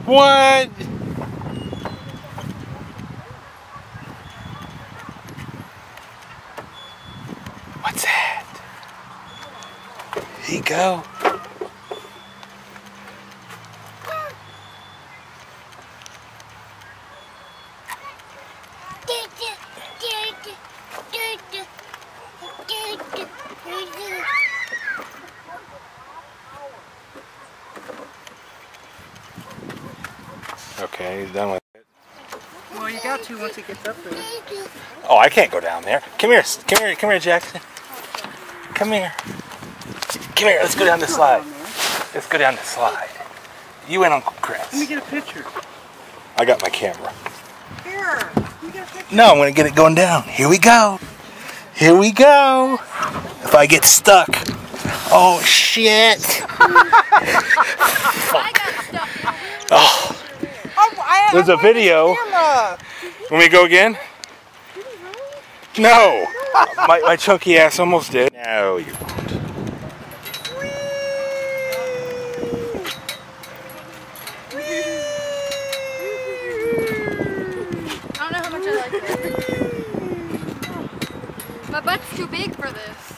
What? What's that? Here you go. Okay, he's done with it. Well, you got to once he gets up there. Oh, I can't go down there. Come here, Jackson. Come here. Come here, let's go down this slide. Let's go down this slide. You and Uncle Chris. Let me get a picture. I got my camera. Here, you get a picture. No, I'm gonna get it going down. Here we go. Here we go. If I get stuck. Oh, shit. Fuck. Oh. There's a video. When we go again? No. My chunky ass almost did. No, you won't. I don't know how much I like this. My butt's too big for this.